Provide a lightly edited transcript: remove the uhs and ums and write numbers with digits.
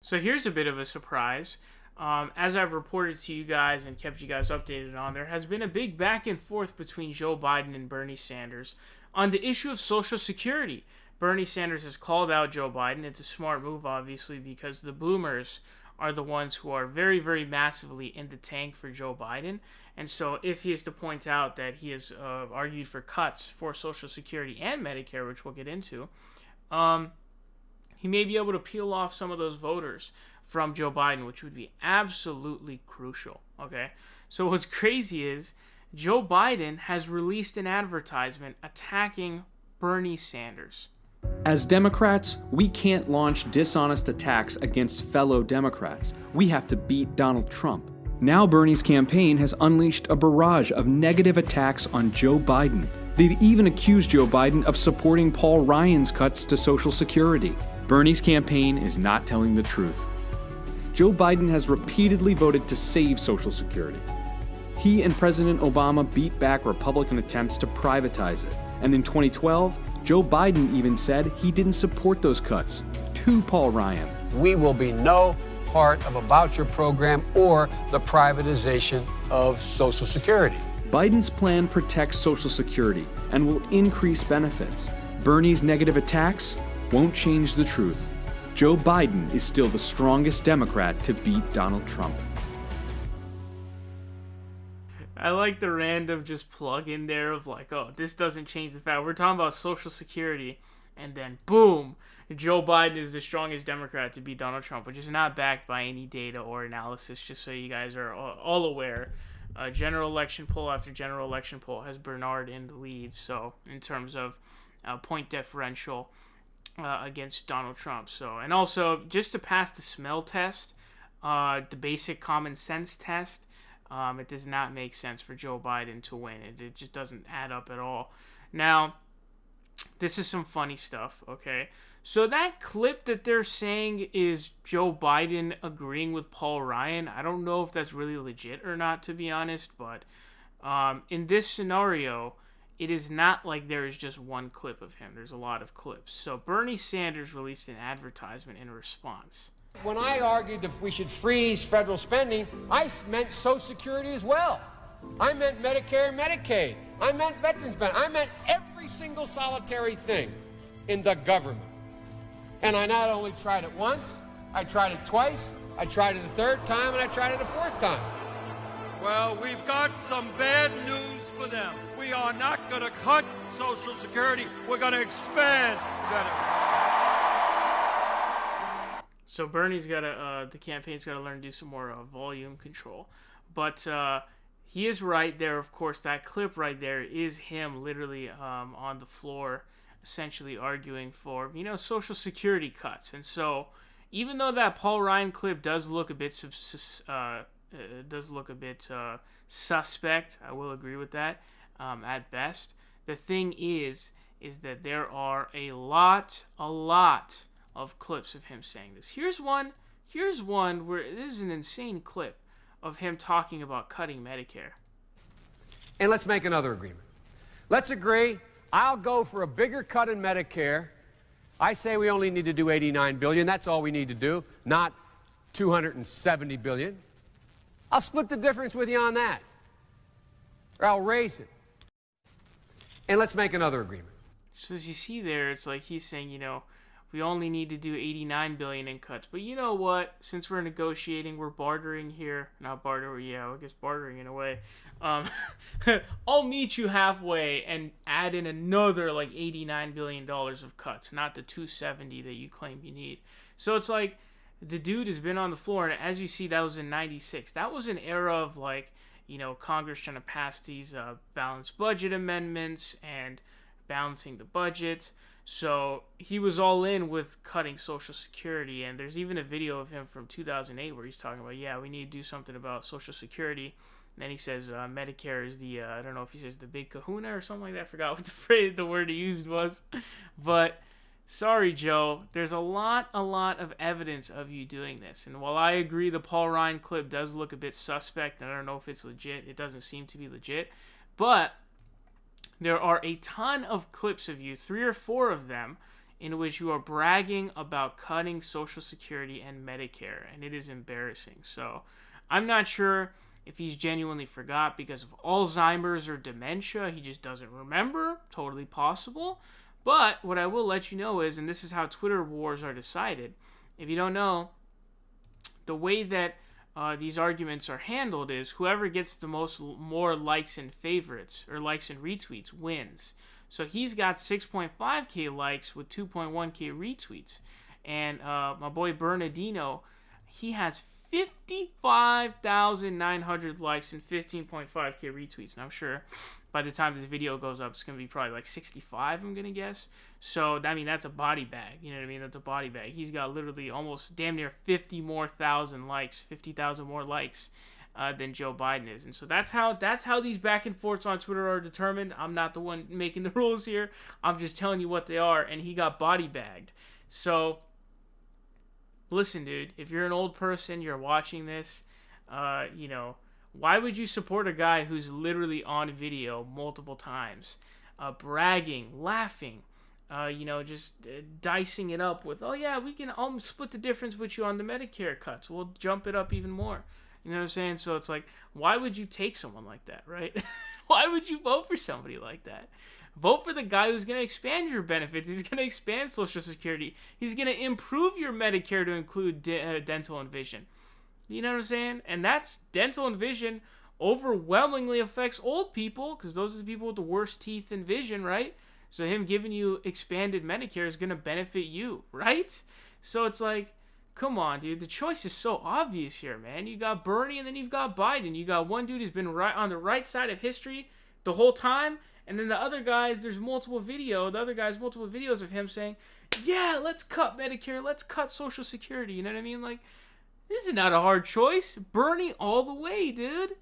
So here's a bit of a surprise. As I've reported to you guys and kept you guys updated on, there has been a big back and forth between Joe Biden and Bernie Sanders on the issue of Social Security. Bernie Sanders has called out Joe Biden. It's a smart move, obviously, because the boomers are the ones who are very, very massively in the tank for Joe Biden. And so if he is to point out that he has argued for cuts for Social Security and Medicare, which we'll get into, he may be able to peel off some of those voters from Joe Biden, which would be absolutely crucial. Okay, so what's crazy is Joe Biden has released an advertisement attacking Bernie Sanders. As Democrats, we can't launch dishonest attacks against fellow Democrats. We have to beat Donald Trump. Now Bernie's campaign has unleashed a barrage of negative attacks on Joe Biden. They've even accused Joe Biden of supporting Paul Ryan's cuts to Social Security. Bernie's campaign is not telling the truth. Joe Biden has repeatedly voted to save Social Security. He and President Obama beat back Republican attempts to privatize it. And in 2012, Joe Biden even said he didn't support those cuts to Paul Ryan. We will be no part of a voucher program or the privatization of Social Security. Biden's plan protects Social Security and will increase benefits. Bernie's negative attacks won't change the truth. Joe Biden is still the strongest Democrat to beat Donald Trump. I like the random just plug in there of like, oh, this doesn't change the fact. We're talking about Social Security, and then boom, Joe Biden is the strongest Democrat to beat Donald Trump, which is not backed by any data or analysis, just so you guys are all aware. General election poll after general election poll has Bernard in the lead, so in terms of point differential against Donald Trump. So, and also, just to pass the smell test, the basic common sense test, it does not make sense for Joe Biden to win. It just doesn't add up at all. Now, this is some funny stuff, okay? So that clip that they're saying is Joe Biden agreeing with Paul Ryan, I don't know if that's really legit or not, to be honest, but in this scenario, it is not like there is just one clip of him. There's a lot of clips. So Bernie Sanders released an advertisement in response. When I argued that we should freeze federal spending, I meant Social Security as well. I meant Medicare and Medicaid. I meant veterans benefits. I meant every single solitary thing in the government. And I not only tried it once, I tried it twice, I tried it a third time, and I tried it a fourth time. Well, we've got some bad news for them. We are not going to cut Social Security. We're going to expand benefits. So Bernie's got to, the campaign's got to learn to do some more volume control. But he is right there, of course. That clip right there is him literally on the floor, essentially arguing for, Social Security cuts. And so even though that Paul Ryan clip does look a bit suspect, I will agree with that at best. The thing is that there are a lot of clips of him saying this. Here's one where this is an insane clip of him talking about cutting Medicare. And let's make another agreement. Let's agree, I'll go for a bigger cut in Medicare. I say we only need to do $89 billion. That's all we need to do, not $270 billion. I'll split the difference with you on that. Or I'll raise it. And let's make another agreement. So as you see there, it's like he's saying, we only need to do $89 billion in cuts. But you know what? Since we're negotiating, we're bartering here. Not barter, yeah, I guess bartering in a way. I'll meet you halfway and add in another like $89 billion of cuts, not the $270 that you claim you need. So it's like the dude has been on the floor, and as you see, that was in '96. That was an era of like, Congress trying to pass these balanced budget amendments and balancing the budget. So he was all in with cutting Social Security, and there's even a video of him from 2008 where he's talking about, we need to do something about Social Security. And then he says Medicare is the, I don't know if he says the big kahuna or something like that. I forgot what the word he used was. But sorry, Joe, there's a lot of evidence of you doing this. And while I agree the Paul Ryan clip does look a bit suspect, and I don't know if it's legit, it doesn't seem to be legit, but there are a ton of clips of you, 3 or 4 of them, in which you are bragging about cutting Social Security and Medicare, and it is embarrassing. So I'm not sure if he's genuinely forgot because of Alzheimer's or dementia. He just doesn't remember. Totally possible. But what I will let you know is, and this is how Twitter wars are decided, if you don't know, the way that these arguments are handled is whoever gets the more likes and favorites, or likes and retweets, wins. So he's got 6.5k likes with 2.1k retweets. And my boy Bernardino, he has 55,900 likes and 15.5k retweets. And I'm sure by the time this video goes up, it's going to be probably like 65, I'm going to guess. So, I mean, that's a body bag. You know what I mean? That's a body bag. He's got literally almost damn near 50,000 more likes than Joe Biden is. And so that's how these back and forths on Twitter are determined. I'm not the one making the rules here. I'm just telling you what they are. And he got body bagged. So listen, dude, if you're an old person, you're watching this, why would you support a guy who's literally on video multiple times, bragging, laughing, just dicing it up with, oh yeah, I'll split the difference with you on the Medicare cuts. We'll jump it up even more. You know what I'm saying? So it's like, why would you take someone like that, right? Why would you vote for somebody like that? Vote for the guy who's going to expand your benefits. He's going to expand Social Security. He's going to improve your Medicare to include dental and vision. You know what I'm saying? And that's dental and vision overwhelmingly affects old people because those are the people with the worst teeth and vision, right? So him giving you expanded Medicare is going to benefit you, right? So it's like, come on, dude. The choice is so obvious here, man. You got Bernie and then you've got Biden. You got one dude who's been right on the right side of history the whole time. And then the other guys, there's multiple videos of him saying, yeah, let's cut Medicare, let's cut Social Security. You know what I mean? Like, this is not a hard choice. Bernie all the way, dude.